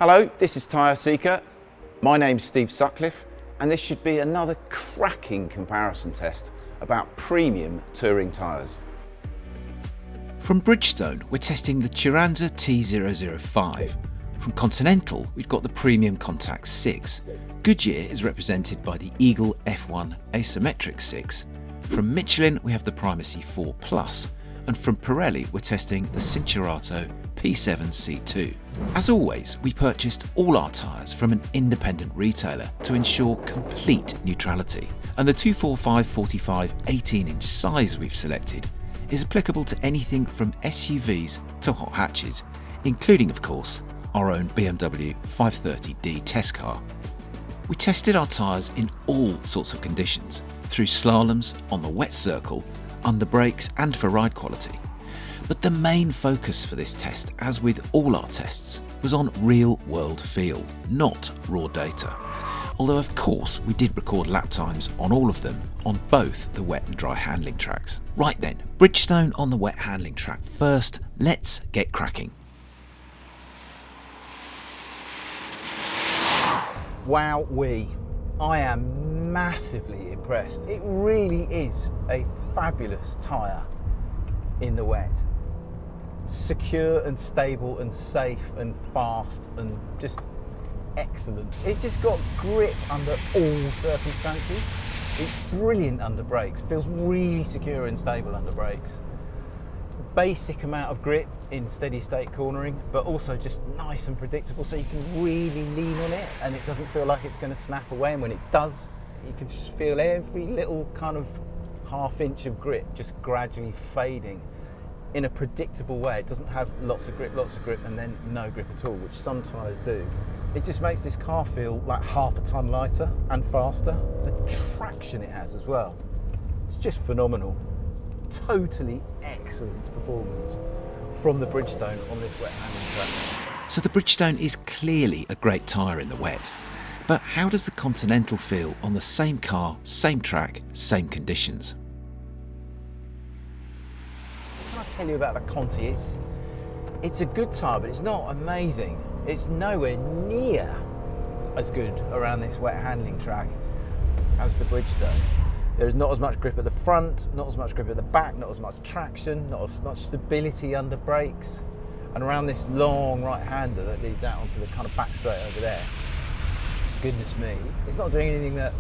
Hello, this is Tyre Seeker. My name's Steve Sutcliffe, and this should be another cracking comparison test about premium touring tyres. From Bridgestone, we're testing the Turanza T005. From Continental, we've got the PremiumContact 6. Goodyear is represented by the Eagle F1 Asymmetric 6. From Michelin, we have the Primacy 4 Plus. And from Pirelli, we're testing the Cinturato P7 C2. As always, we purchased all our tyres from an independent retailer to ensure complete neutrality. And the 245/45 18-inch size we've selected is applicable to anything from SUVs to hot hatches, including, of course, our own BMW 530d test car. We tested our tyres in all sorts of conditions, through slaloms, on the wet circle, under brakes and for ride quality. But the main focus for this test, as with all our tests, was on real world feel, not raw data. Although of course we did record lap times on all of them on both the wet and dry handling tracks. Right then, Bridgestone on the wet handling track first. Let's get cracking. Wowee, I am massively impressed. It really is a fabulous tyre in the wet. Secure and stable and safe and fast and just excellent. It's just got grip under all circumstances. It's brilliant under brakes, feels really secure and stable under brakes. Basic amount of grip in steady state cornering, but also just nice and predictable, so you can really lean on it and it doesn't feel like it's going to snap away, and when it does, you can just feel every little kind of half-inch of grip just gradually fading in a predictable way. It doesn't have lots of grip, and then no grip at all, which some tyres do. It just makes this car feel like half a ton lighter and faster. The traction it has as well, it's just phenomenal. Totally excellent performance from the Bridgestone on this wet handling track. So the Bridgestone is clearly a great tyre in the wet. But how does the Continental feel on the same car, same track, same conditions? What can I tell you about the Conti? It's a good tyre, but it's not amazing. It's nowhere near as good around this wet handling track as the Bridgestone. There's not as much grip at the front, not as much grip at the back, not as much traction, not as much stability under brakes. And around this long right-hander that leads out onto the kind of back straight over there, goodness me, it's not doing anything that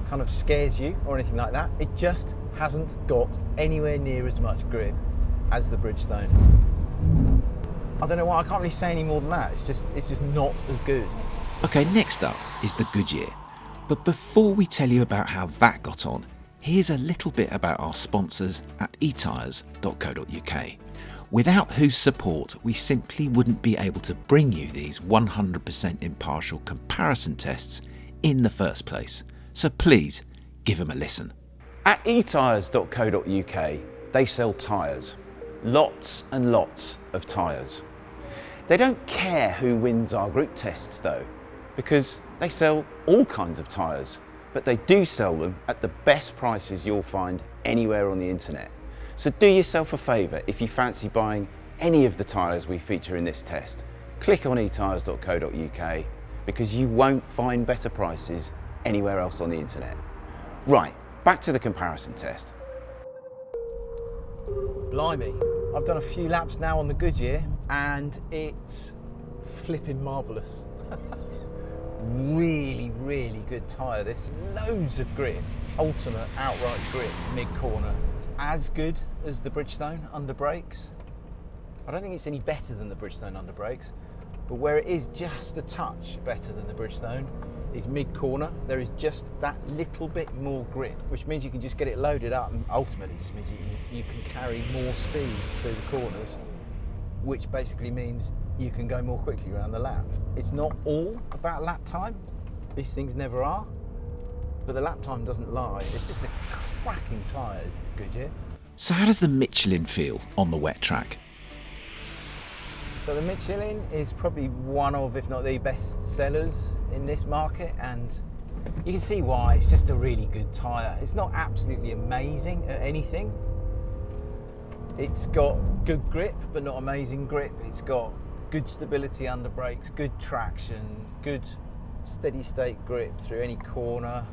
kind of scares you or anything like that. It just hasn't got anywhere near as much grip as the Bridgestone. I don't know why, I can't really say any more than that. It's just not as good. Okay, next up is the Goodyear. But before we tell you about how that got on, here's a little bit about our sponsors at etyres.co.uk. Without whose support, we simply wouldn't be able to bring you these 100% impartial comparison tests in the first place. So please give them a listen. At etyres.co.uk, they sell tyres. Lots and lots of tyres. They don't care who wins our group tests though, because they sell all kinds of tyres, but they do sell them at the best prices you'll find anywhere on the internet. So do yourself a favour if you fancy buying any of the tyres we feature in this test. Click on etyres.co.uk because you won't find better prices anywhere else on the internet. Right, back to the comparison test. Blimey, I've done a few laps now on the Goodyear and it's flipping marvellous. Really, really good tyre this. Loads of grip, ultimate outright grip mid-corner. It's as good as the Bridgestone under brakes. I don't think it's any better than the Bridgestone under brakes, but where it is just a touch better than the Bridgestone is mid-corner. There is just that little bit more grip, which means you can just get it loaded up, and ultimately just means you can carry more speed through the corners, which basically means you can go more quickly around the lap. It's not all about lap time, these things never are, but the lap time doesn't lie. It's just a cracking tyre, Goodyear. So how does the Michelin feel on the wet track? So the Michelin is probably one of, if not the best sellers in this market, and you can see why. It's just a really good tyre. It's not absolutely amazing at anything. It's got good grip, but not amazing grip. It's got good stability under brakes, good traction, good steady state grip through any corner.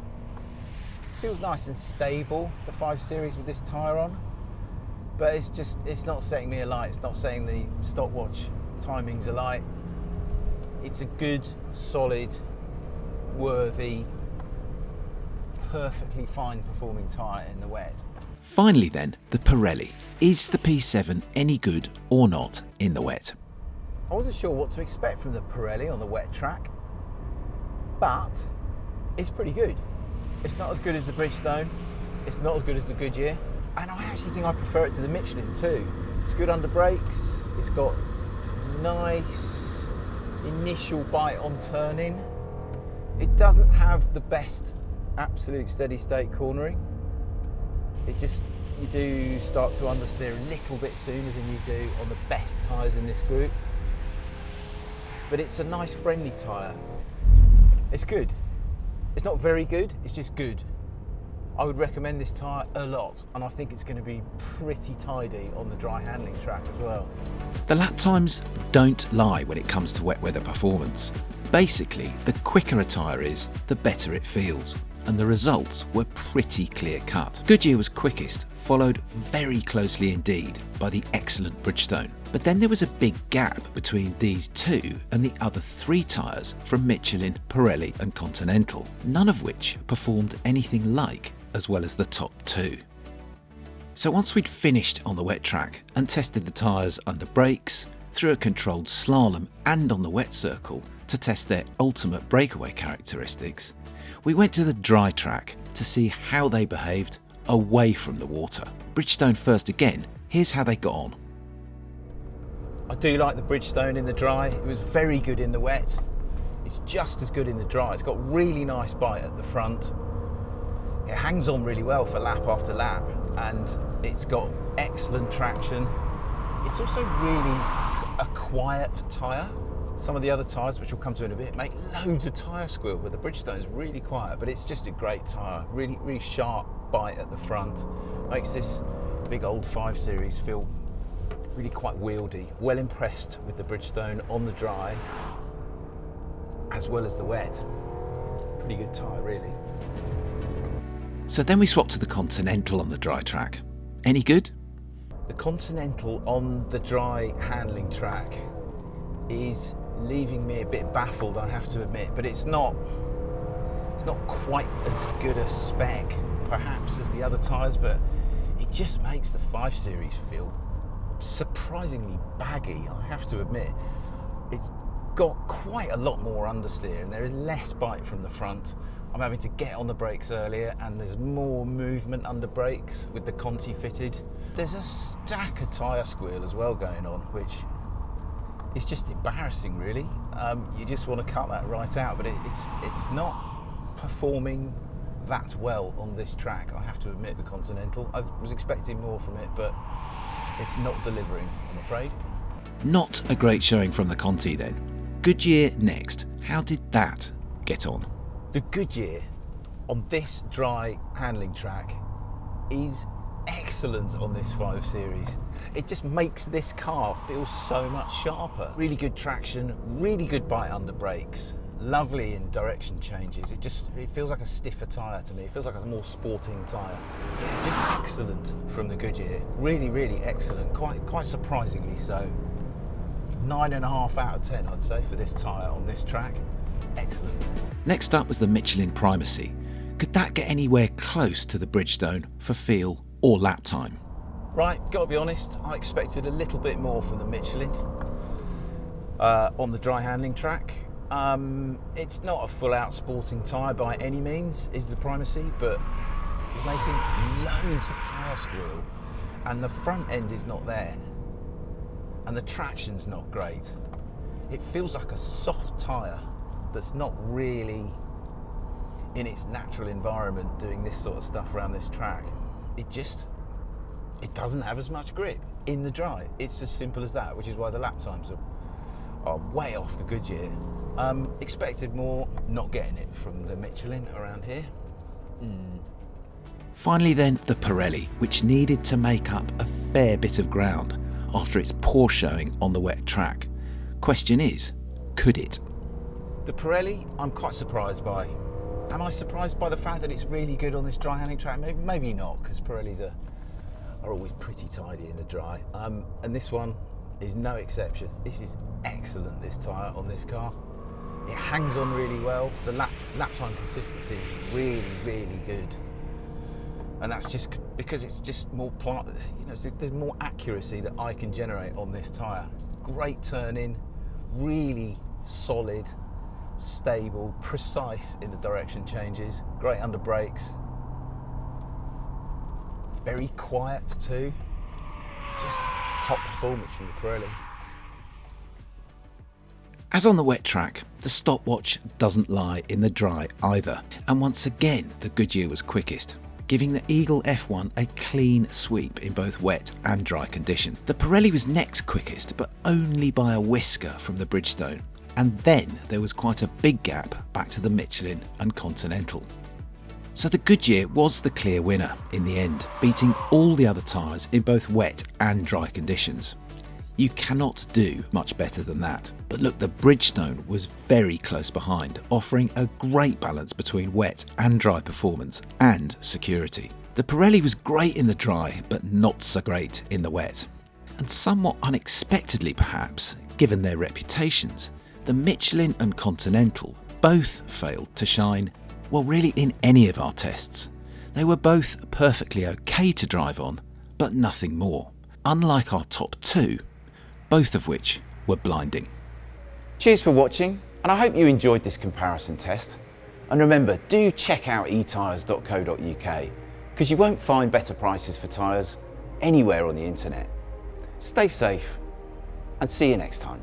Feels nice and stable, the 5 Series with this tyre on, but it's not setting me alight. It's not setting the stopwatch timings alight. It's a good, solid, worthy, perfectly fine performing tyre in the wet. Finally then, the Pirelli. Is the P7 any good or not in the wet? I wasn't sure what to expect from the Pirelli on the wet track, but it's pretty good. It's not as good as the Bridgestone, it's not as good as the Goodyear, and I actually think I prefer it to the Michelin too. It's good under brakes, it's got nice initial bite on turning. It doesn't have the best absolute steady state cornering. You do start to understeer a little bit sooner than you do on the best tyres in this group. But it's a nice friendly tyre. It's good. It's not very good, it's just good. I would recommend this tyre a lot, and I think it's going to be pretty tidy on the dry handling track as well. The lap times don't lie when it comes to wet weather performance. Basically, the quicker a tyre is, the better it feels, and the results were pretty clear cut. Goodyear was quickest, followed very closely indeed by the excellent Bridgestone. But then there was a big gap between these two and the other 3 tyres from Michelin, Pirelli and Continental, none of which performed anything like as well as the top 2. So once we'd finished on the wet track and tested the tyres under brakes, through a controlled slalom and on the wet circle to test their ultimate breakaway characteristics, we went to the dry track to see how they behaved away from the water. Bridgestone first again. Here's how they got on. I do like the Bridgestone in the dry. It was very good in the wet. It's just as good in the dry. It's got really nice bite at the front. It hangs on really well for lap after lap, and it's got excellent traction. It's also really a quiet tyre. Some of the other tyres, which we'll come to in a bit, make loads of tyre squeal, but the Bridgestone is really quiet, but it's just a great tyre. Really, really sharp bite at the front. Makes this big old 5 Series feel really quite wieldy. Well impressed with the Bridgestone on the dry, as well as the wet. Pretty good tyre, really. So then we swapped to the Continental on the dry track. Any good? The Continental on the dry handling track is leaving me a bit baffled, I have to admit, but it's not quite as good a spec perhaps as the other tyres, but it just makes the 5 Series feel surprisingly baggy, I have to admit. It's got quite a lot more understeer and there is less bite from the front. I'm having to get on the brakes earlier and there's more movement under brakes with the Conti fitted. There's a stack of tyre squeal as well going on, which is just embarrassing really. You just want to cut that right out, but it's not performing that well on this track, I have to admit, the Continental. I was expecting more from it, but it's not delivering, I'm afraid. Not a great showing from the Conti then. Goodyear next. How did that get on? The Goodyear on this dry handling track is excellent on this 5 Series. It just makes this car feel so much sharper. Really good traction, really good bite under brakes, lovely in direction changes. It feels like a stiffer tyre to me. It feels like a more sporting tyre. Yeah, just excellent from the Goodyear. Really, really excellent. Quite surprisingly so. 9.5 out of 10, I'd say, for this tyre on this track. Excellent. Next up was the Michelin Primacy. Could that get anywhere close to the Bridgestone for feel or lap time? Right, gotta be honest, I expected a little bit more from the Michelin on the dry handling track. It's not a full-out sporting tyre by any means, is the Primacy, but it's making loads of tyre squeal, and the front end is not there, and the traction's not great. It feels like a soft tyre that's not really in its natural environment doing this sort of stuff around this track. It doesn't have as much grip in the dry. It's as simple as that, which is why the lap times are way off the Goodyear. Expected more, not getting it from the Michelin around here. Finally then, the Pirelli, which needed to make up a fair bit of ground after its poor showing on the wet track. Question is, could it? The Pirelli, I'm quite surprised by. Am I surprised by the fact that it's really good on this dry handling track? Maybe not, because Pirellis are always pretty tidy in the dry. And this one is no exception. This is excellent, this tyre on this car. It hangs on really well. The lap time consistency is really, really good. And that's just because it's just more, there's more accuracy that I can generate on this tyre. Great turn in, really solid, stable, precise in the direction changes, great under brakes, very quiet too, just top performance from the Pirelli. As on the wet track, the stopwatch doesn't lie in the dry either, and once again the Goodyear was quickest, giving the Eagle F1 a clean sweep in both wet and dry condition. The Pirelli was next quickest, but only by a whisker from the Bridgestone. And then there was quite a big gap back to the Michelin and Continental. So the Goodyear was the clear winner in the end, beating all the other tyres in both wet and dry conditions. You cannot do much better than that. But look, the Bridgestone was very close behind, offering a great balance between wet and dry performance and security. The Pirelli was great in the dry, but not so great in the wet. And somewhat unexpectedly perhaps, given their reputations, the Michelin and Continental both failed to shine, well, really in any of our tests. They were both perfectly okay to drive on, but nothing more. Unlike our top two, both of which were blinding. Cheers for watching, and I hope you enjoyed this comparison test. And remember, do check out etyres.co.uk, because you won't find better prices for tyres anywhere on the internet. Stay safe, and see you next time.